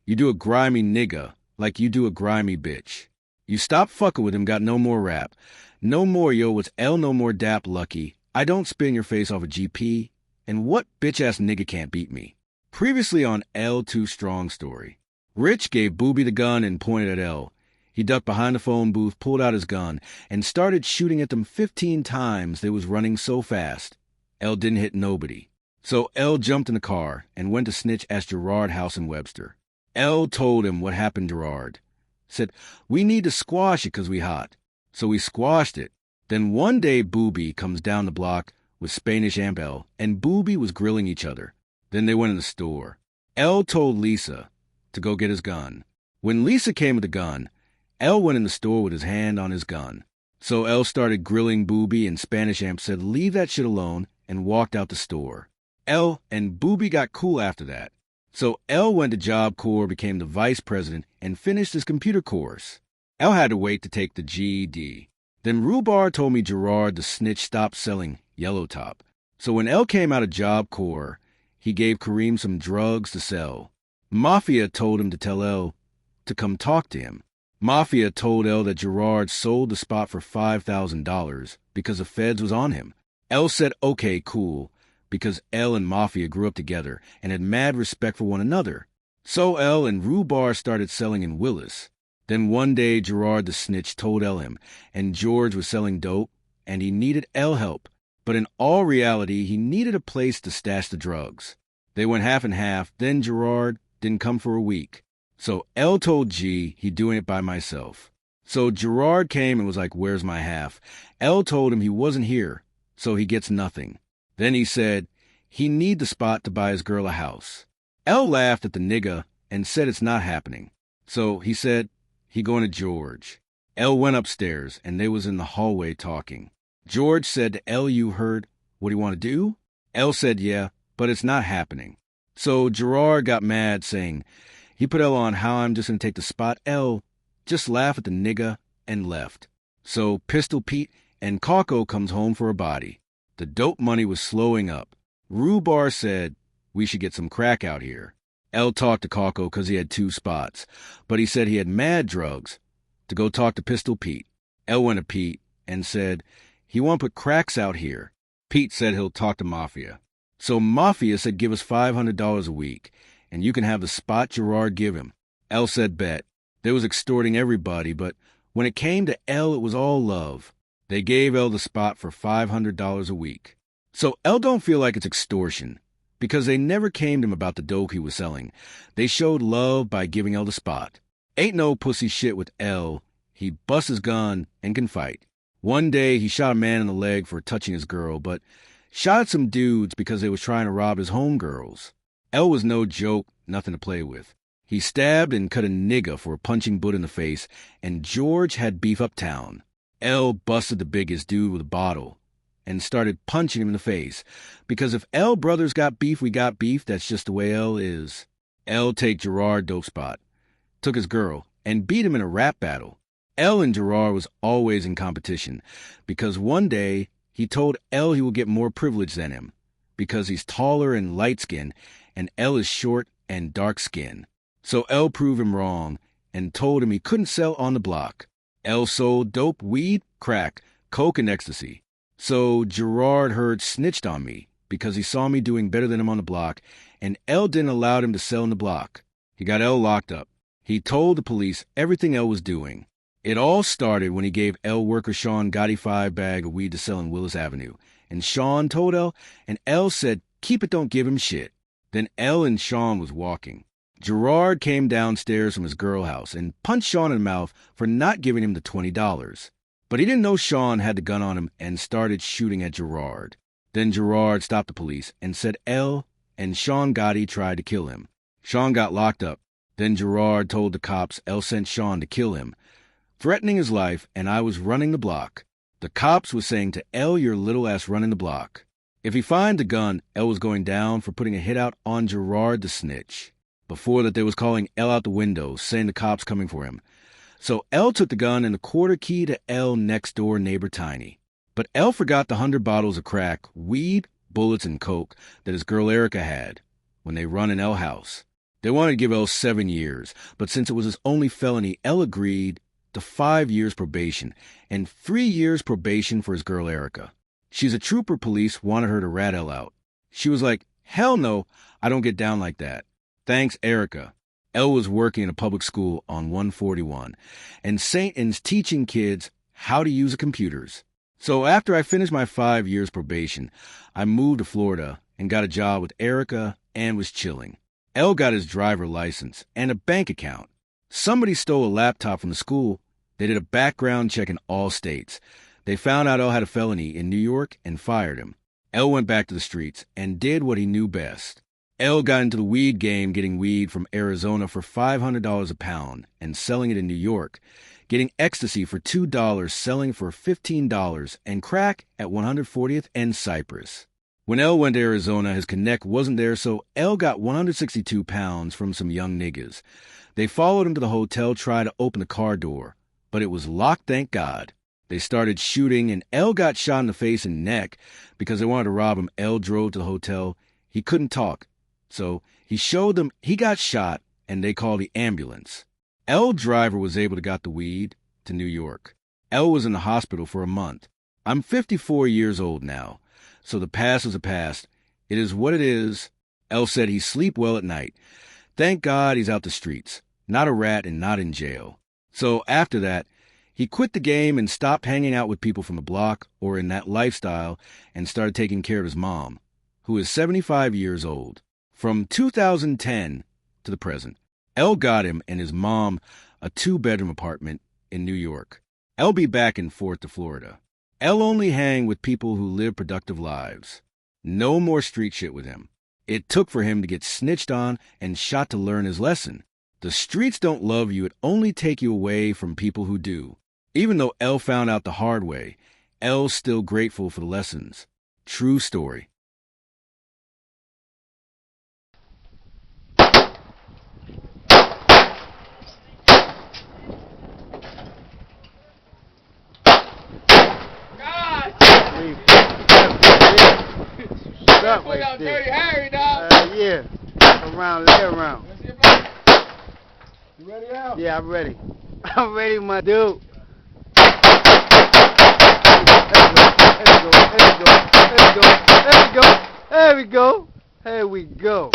You do a grimy nigga like you do a grimy bitch. You stop fucking with him, got no more rap. No more, yo, what's L no more dap lucky. I don't spin your face off a GP. And what bitch-ass nigga can't beat me? Previously on L2STRONG Story. Rich gave Booby the gun and pointed at L. He ducked behind the phone booth, pulled out his gun, and started shooting at them 15 times. They was running so fast. L didn't hit nobody. So L jumped in the car and went to snitch at Gerard House in Webster. L told him what happened to Gerard. Said, we need to squash it 'cause we hot. So we squashed it. Then one day Booby comes down the block with Spanish Amp L, and Booby was grilling each other. Then they went in the store. L told Lisa to go get his gun. When Lisa came with the gun, L went in the store with his hand on his gun. So L started grilling Booby, and Spanish Amp said, leave that shit alone, and walked out the store. L and Booby got cool after that. So L went to Job Corps, became the vice president, and finished his computer course. L had to wait to take the GED. Then Rhubarb told me Gerard the snitch stopped selling Yellow Top. So when L came out of Job Corps, he gave Kareem some drugs to sell. Mafia told him to tell L to come talk to him. Mafia told L that Gerard sold the spot for $5,000 because the feds was on him. L said, okay, cool, because L and Mafia grew up together and had mad respect for one another. So L and Rhubarb started selling in Willis. Then one day Gerard the snitch told L him, and George was selling dope, and he needed L help. But in all reality, he needed a place to stash the drugs. They went half and half, then Gerard didn't come for a week. So L told G he doing it by myself. So Gerard came and was like, where's my half? L told him he wasn't here, so he gets nothing. Then he said he need the spot to buy his girl a house. L laughed at the nigga and said it's not happening. So he said he going to George. L went upstairs, and they was in the hallway talking. George said to L, you heard what he want to do? L said, yeah, but it's not happening. So Gerard got mad, saying he put L on how I'm just going to take the spot. L just laughed at the nigga and left. So Pistol Pete and Caco comes home for a body. The dope money was slowing up. Rhubarb said we should get some crack out here. L talked to Caco 'cause he had 2 spots, but he said he had mad drugs to go talk to Pistol Pete. L went to Pete and said he want to put cracks out here. Pete said he'll talk to Mafia. So Mafia said give us $500 a week, and you can have the spot Gerard give him. L said bet. They was extorting everybody, but when it came to L, it was all love. They gave L the spot for $500 a week. So L don't feel like it's extortion, because they never came to him about the dope he was selling. They showed love by giving L the spot. Ain't no pussy shit with L. He busts his gun and can fight. One day he shot a man in the leg for touching his girl, but shot at some dudes because they was trying to rob his homegirls. L was no joke, nothing to play with. He stabbed and cut a nigga for punching Bud in the face, and George had beef uptown. L busted the biggest dude with a bottle and started punching him in the face, because if L brothers got beef, we got beef. That's just the way L is. L take Gerard dope spot, took his girl, and beat him in a rap battle. L and Gerard was always in competition, because one day he told L he would get more privilege than him, because he's taller and light-skinned, and L is short and dark-skinned. So L proved him wrong and told him he couldn't sell on the block. L sold dope, weed, crack, coke, and ecstasy. So Gerard heard snitched on me because he saw me doing better than him on the block, and L didn't allow him to sell in the block. He got L locked up. He told the police everything L was doing. It all started when he gave L worker Sean Gotti 5 bag of weed to sell in Willis Avenue, and Sean told L, and L said, keep it, don't give him shit. Then L and Sean was walking. Gerard came downstairs from his girl house and punched Sean in the mouth for not giving him the $20. But he didn't know Sean had the gun on him and started shooting at Gerard. Then Gerard stopped the police and said L and Sean Gotti tried to kill him. Sean got locked up. Then Gerard told the cops L sent Sean to kill him, threatening his life, and I was running the block. The cops was saying to L, your little ass running the block. If he find the gun, L was going down for putting a hit out on Gerard the snitch. Before that, they was calling L out the window, saying the cops coming for him. So L took the gun and the quarter key to L next door neighbor Tiny. But L forgot the 100 bottles of crack, weed, bullets, and coke that his girl Erica had when they run in L house. They wanted to give L 7 years, but since it was his only felony, L agreed to 5 years probation and 3 years probation for his girl Erica. She's a trooper. Police wanted her to rat L out. She was like, hell no, I don't get down like that. Thanks, Erica. L was working in a public school on 141, and Satan's teaching kids how to use computers. So after I finished my 5 years probation, I moved to Florida and got a job with Erica and was chilling. L got his driver license and a bank account. Somebody stole a laptop from the school. They did a background check in all states. They found out L had a felony in New York and fired him. L went back to the streets and did what he knew best. L got into the weed game, getting weed from Arizona for $500 a pound and selling it in New York, getting ecstasy for $2, selling for $15, and crack at 140th and Cypress. When L went to Arizona, his connect wasn't there, so L got 162 pounds from some young niggas. They followed him to the hotel, tried to open the car door, but it was locked, thank God. They started shooting, and L got shot in the face and neck because they wanted to rob him. L drove to the hotel. He couldn't talk, so he showed them he got shot, and they called the ambulance. L driver was able to get the weed to New York. L was in the hospital for a month. I'm 54 years old now, so the past is a past. It is what it is. L said he sleep well at night. Thank God he's out the streets, not a rat and not in jail. So after that, he quit the game and stopped hanging out with people from the block or in that lifestyle and started taking care of his mom, who is 75 years old. From 2010 to the present, L got him and his mom a 2-bedroom apartment in New York. L be back and forth to Florida. L only hang with people who live productive lives. No more street shit with him. It took for him to get snitched on and shot to learn his lesson. The streets don't love you, it only take you away from people who do. Even though L found out the hard way, L's still grateful for the lessons. True story. Shut up right there. Harry, dog. Yeah. Around, lay around. You ready, Al? Yeah, I'm ready. I'm ready, my dude. There we go. Here we go.